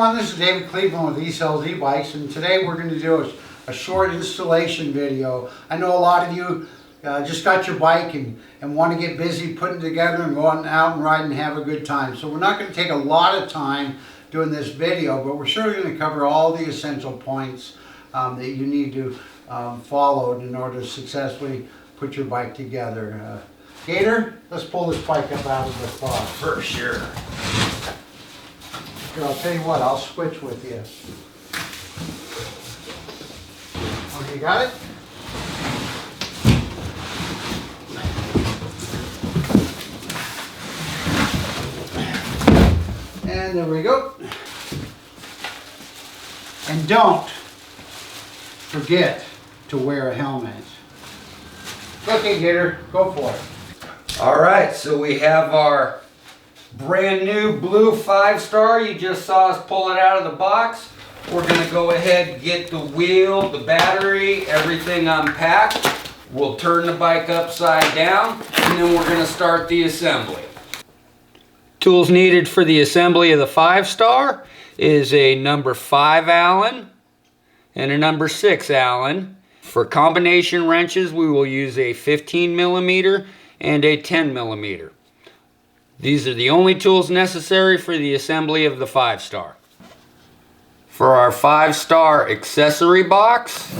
everyone, this is David Cleveland with ECLZ Bikes, and today we're going to do a short installation video. I know a lot of you just got your bike and want to get busy putting it together and going out and ride and have a good time. So we're not going to take a lot of time doing this video, but we're sure going to cover all the essential points that you need to follow in order to successfully put your bike together. Gator, let's pull this bike up out of the closet. For sure. Here, I'll tell you what, I'll switch with you. Okay, you got it? And there we go. And don't forget to wear a helmet. Okay, Gator, go for it. All right, so we have our brand new blue 5-star. You just saw us pull it out of the box. We're going to go ahead and get the wheel, the battery, everything unpacked. We'll turn the bike upside down, and then we're going to start the assembly. Tools needed for the assembly of the 5-star is a number 5 Allen and a number 6 Allen. For combination wrenches, we will use a 15 millimeter and a 10 millimeter. These are the only tools necessary for the assembly of the 5-star. For our 5-star accessory box,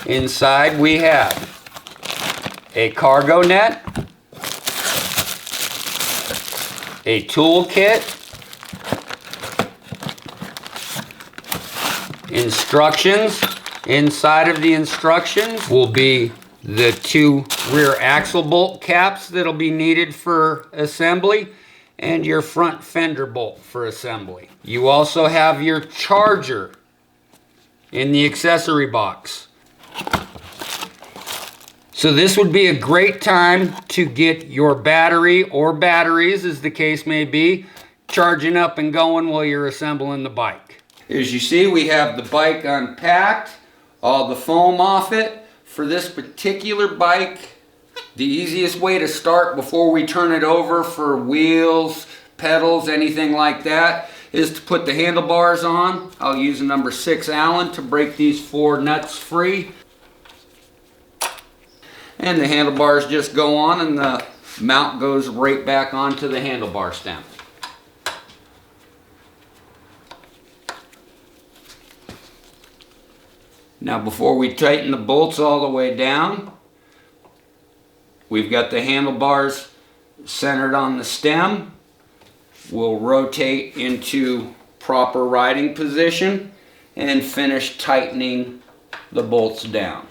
inside we have a cargo net, a tool kit, instructions. Inside of the instructions will be the 2 rear axle bolt caps that'll be needed for assembly and your front fender bolt for assembly. You also have your charger in the accessory box. So this would be a great time to get your battery or batteries, as the case may be, charging up and going while you're assembling the bike. As you see, we have the bike unpacked, all the foam off it. For this particular bike, the easiest way to start before we turn it over for wheels, pedals, anything like that, is to put the handlebars on. I'll use a number 6 Allen to break these 4 nuts free. And the handlebars just go on and the mount goes right back onto the handlebar stem. Now before we tighten the bolts all the way down, we've got the handlebars centered on the stem. We'll rotate into proper riding position and finish tightening the bolts down.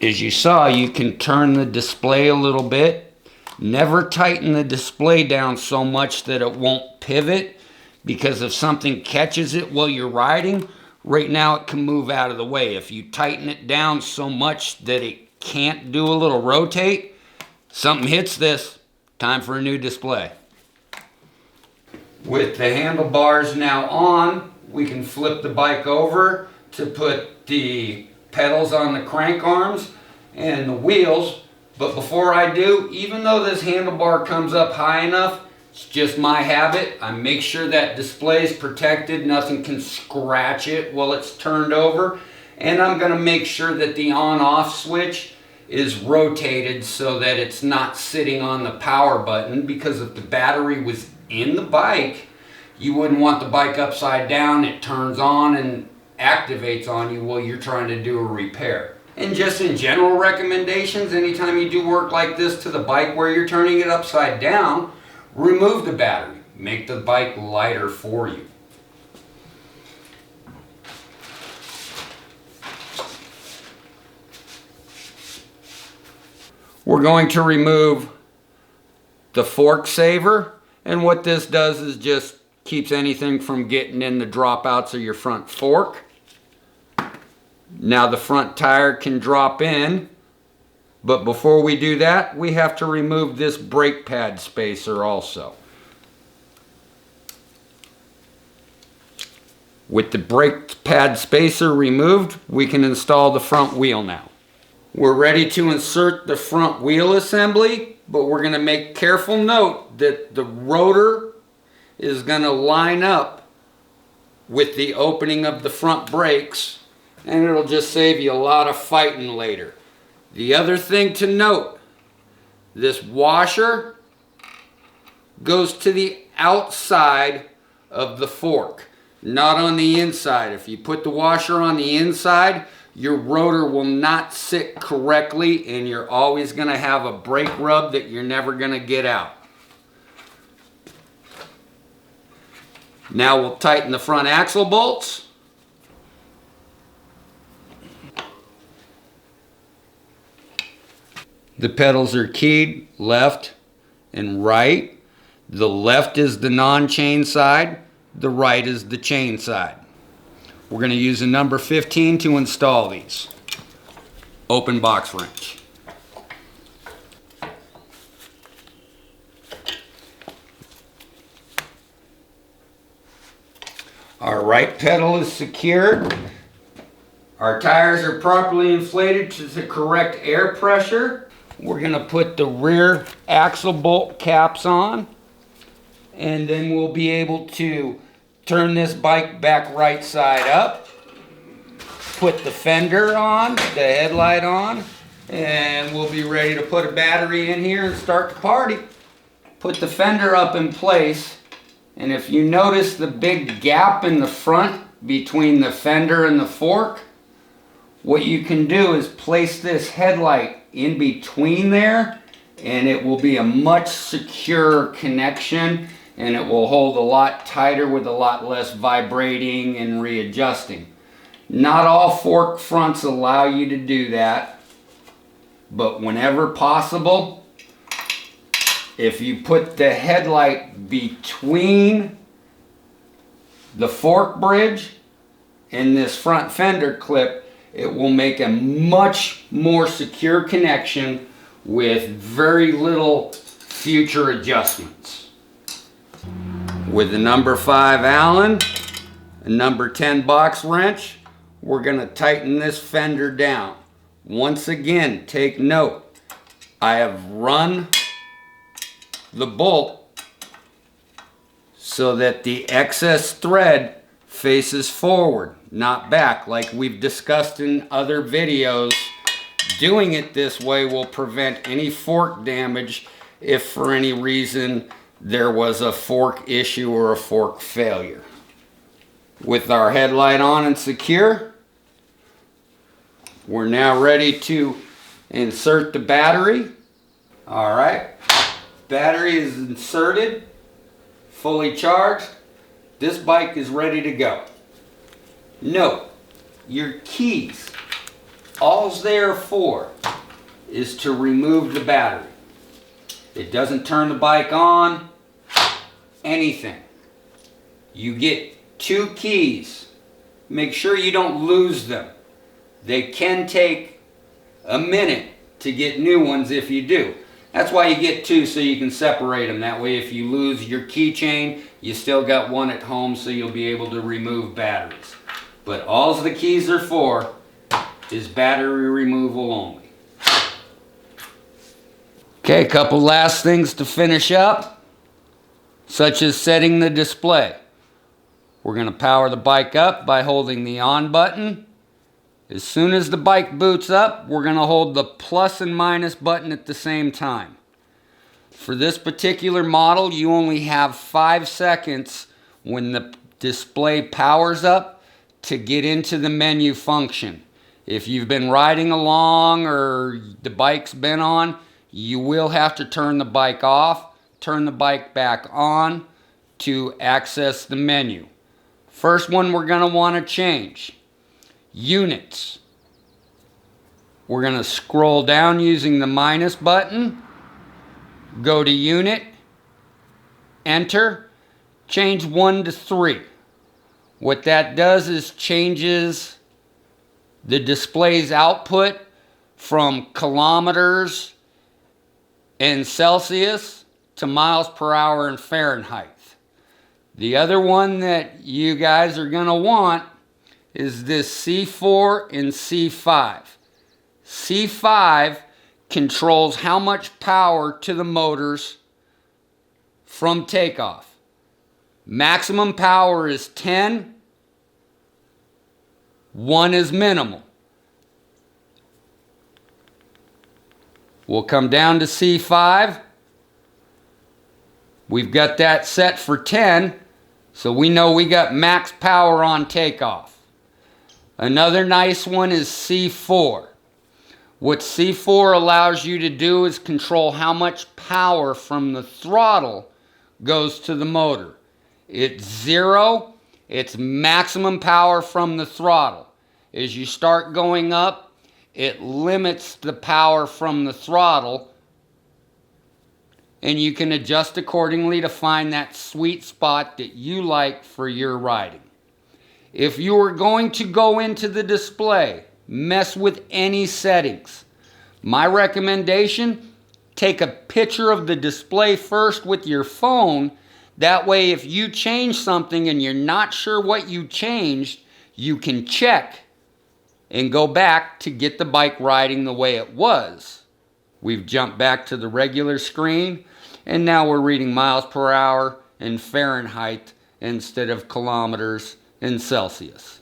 As you saw, you can turn the display a little bit. Never tighten the display down so much that it won't pivot, because if something catches it while you're riding, right now it can move out of the way. If you tighten it down so much that it can't do a little rotate, something hits this, time for a new display. With the handlebars now on, we can flip the bike over to put the pedals on the crank arms and the wheels. But before I do, even though this handlebar comes up high enough, it's just my habit, I make sure that display is protected, nothing can scratch it while it's turned over. And I'm going to make sure that the on-off switch is rotated so that it's not sitting on the power button, because if the battery was in the bike, you wouldn't want the bike upside down. It turns on and activates on you while you're trying to do a repair. And just in general recommendations, anytime you do work like this to the bike where you're turning it upside down, remove the battery. Make the bike lighter for you. We're going to remove the fork saver, and what this does is just keeps anything from getting in the dropouts of your front fork. Now the front tire can drop in, but before we do that, we have to remove this brake pad spacer also. With the brake pad spacer removed, we can install the front wheel now. We're ready to insert the front wheel assembly, but we're going to make careful note that the rotor is going to line up with the opening of the front brakes, and it'll just save you a lot of fighting later. The other thing to note, this washer goes to the outside of the fork, not on the inside. If you put the washer on the inside, your rotor will not sit correctly and you're always going to have a brake rub that you're never going to get out. Now we'll tighten the front axle bolts. The pedals are keyed left and right. The left is the non-chain side, the right is the chain side. We're going to use a number 15 to install these. Open box wrench. Our right pedal is secured. Our tires are properly inflated to the correct air pressure. We're going to put the rear axle bolt caps on, and then we'll be able to turn this bike back right side up, put the fender on, the headlight on, and we'll be ready to put a battery in here and start the party. Put the fender up in place, and if you notice the big gap in the front between the fender and the fork, what you can do is place this headlight in between there, and it will be a much secure connection, and it will hold a lot tighter with a lot less vibrating and readjusting. Not all fork fronts allow you to do that, but whenever possible, if you put the headlight between the fork bridge and this front fender clip, it will make a much more secure connection with very little future adjustments. With the number 5 Allen, a number 10 box wrench, we're going to tighten this fender down. Once again, take note, I have run the bolt so that the excess thread faces forward, not back, like we've discussed in other videos. Doing it this way will prevent any fork damage if for any reason there was a fork issue or a fork failure. With our headlight on and secure, we're now ready to insert the battery. All right, battery is inserted, fully charged. This bike is ready to go. Note, your keys, all's there for is to remove the battery. It doesn't turn the bike on, anything. You get 2 keys. Make sure you don't lose them. They can take a minute to get new ones if you do. That's why you get 2, so you can separate them. That way if you lose your keychain, you still got one at home, so you'll be able to remove batteries. But all the keys are for is battery removal only. Okay, a couple last things to finish up, such as setting the display. We're going to power the bike up by holding the on button. As soon as the bike boots up, we're going to hold the plus and minus button at the same time. For this particular model, you only have 5 seconds when the display powers up to get into the menu function. If you've been riding along or the bike's been on, you will have to turn the bike off, turn the bike back on to access the menu. First one we're going to want to change. Units. We're going to scroll down using the minus button, go to unit, enter, change 1 to 3. What that does is changes the display's output from kilometers in Celsius to miles per hour in Fahrenheit. The other one that you guys are going to want is this C4 and C5. C5 controls how much power to the motors from takeoff. Maximum power is 10. 1 is minimal. We'll come down to C5. We've got that set for 10, so we know we got max power on takeoff. Another nice one is C4. What C4 allows you to do is control how much power from the throttle goes to the motor. It's 0, it's maximum power from the throttle. As you start going up, it limits the power from the throttle, and you can adjust accordingly to find that sweet spot that you like for your riding. If you are going to go into the display, mess with any settings, my recommendation, take a picture of the display first with your phone. That way, if you change something and you're not sure what you changed, you can check and go back to get the bike riding the way it was. We've jumped back to the regular screen, and now we're reading miles per hour in Fahrenheit instead of kilometers in Celsius.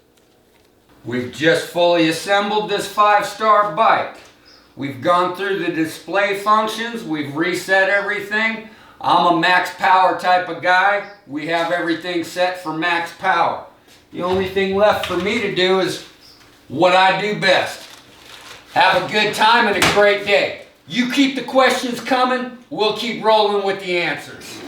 We've just fully assembled this 5-star bike. We've gone through the display functions, we've reset everything. I'm a max power type of guy. We have everything set for max power. The only thing left for me to do is what I do best. Have a good time and a great day. You keep the questions coming, we'll keep rolling with the answers.